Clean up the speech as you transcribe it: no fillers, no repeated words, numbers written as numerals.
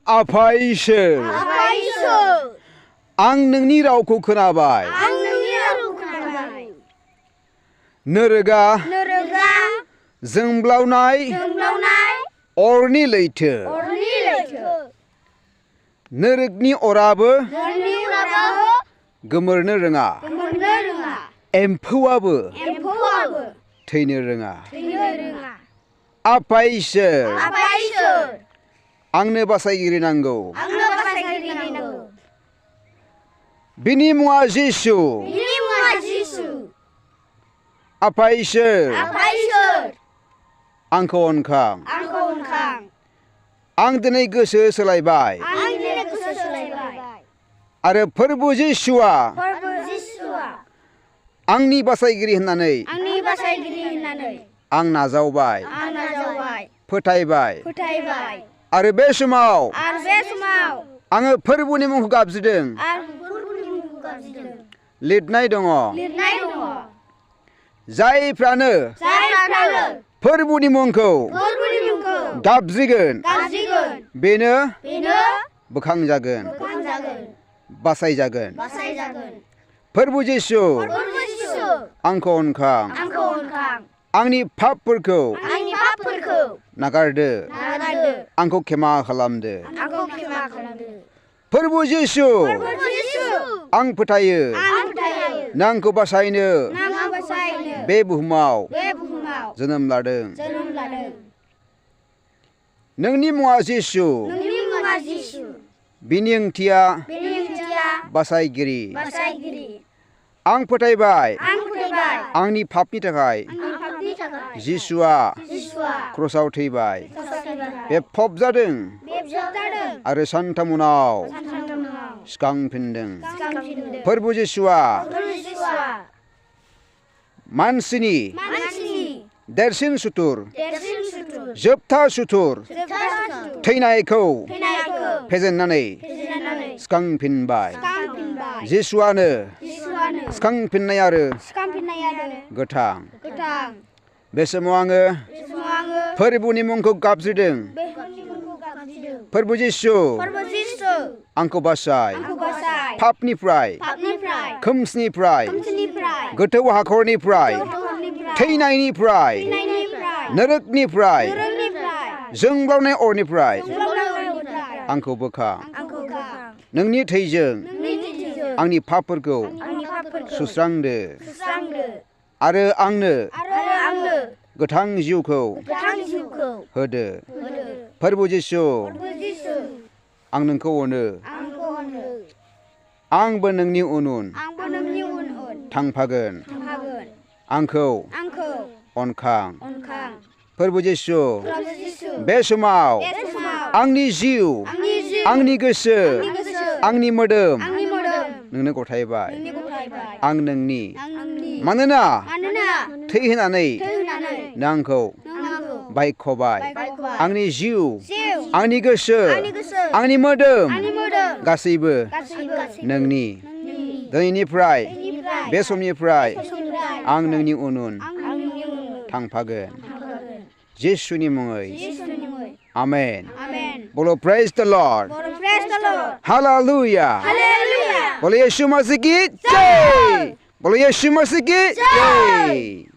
आफा इसोर आं नोंनि रावखौ खोनाबाय नोरोगा जोंब्लावनाय अरनि लैथो नोरोगनि अराबो गोमोरनो रोङा एम्फौआबो थैनो रोङा आफा इसोर आंनो बासायगिरि नांगौ बिनि मुङा जिसु आफा इसोर आंखौ अनखां आं दिनै गोसो सोलायबाय आरो फोरबु जिसुआ आंनि बासायगिरि होननानै आं नाजावबाय फोथायबाय आरो बे समाव आङो फोरबुनि मुंखौ गाबज्रिदों लिरनाय दङ जायफ्रानो फोरबुनि मुंखौ गाबज्रिगोन बेनो बोखांजागोन बासायजागोन फोरबु जिसु आंखौ अनखां आंनि पापफोरखौ नागारदो आंखौ क्षमा खालामदो फोरबु जिसु आं फोथायो नों आंखौ बासायनो बे बुहुमाव जोनोम लादों नोंनि मुङा जिसु बिनि ओंथिया बासायगिरि आं फोथायबाय आंनि पापनि थाखाय जिसुआ क्रसआव थैबाय बे फबजादों आरो सानथाम उनाव सिखांफिनदों फोरबु जिसुआ मानसिनि देरसिन सुथुर जोबथा सुथुर थैनायखौ फेजेननानै सिखांफिनबाय जिसुआनो सिखांफिननाय आरो गोथां बे समाव आङो फोरबुनि मुंखौ गाबज्रिदों फोरबु जिसु आंखौ बासाय पापनिफ्राय खोमसिनिफ्राय गोथौ हाखरनिफ्राय थैनायनिफ्राय नोरोगनिफ्राय जोंब्लावनाय अरनिफ्राय आंखौ बोखां नोंनि थैजों आंनि पापफोरखौ सुस्रांदो आरो आंनो गोथां जिउखौ होदो फोरबु जिसु आं नोंखौ अनो आंबो नोंनि उन उन थांफागोन आंखौ अनखां फोरबु जिसु बे समाव आंनि जिउ आंनि गोसो आंनि मोदोम नोंनो गथायबाय आं नोंनि मानोना थै होनानै नों आंखौ बायख'बाय आंनि जिउ आंनि गोसो आंनि मोदोम गासैबो नोंनि दिनैनिफ्राय बे समनिफ्राय आं नोंनि उन उन थांफागोन जिसुनि मुङै आमेन बोलो प्रेज द लर्ड हालेलुया बोलो यीशु मसीह की जय बोलो यीशु मसीह की जय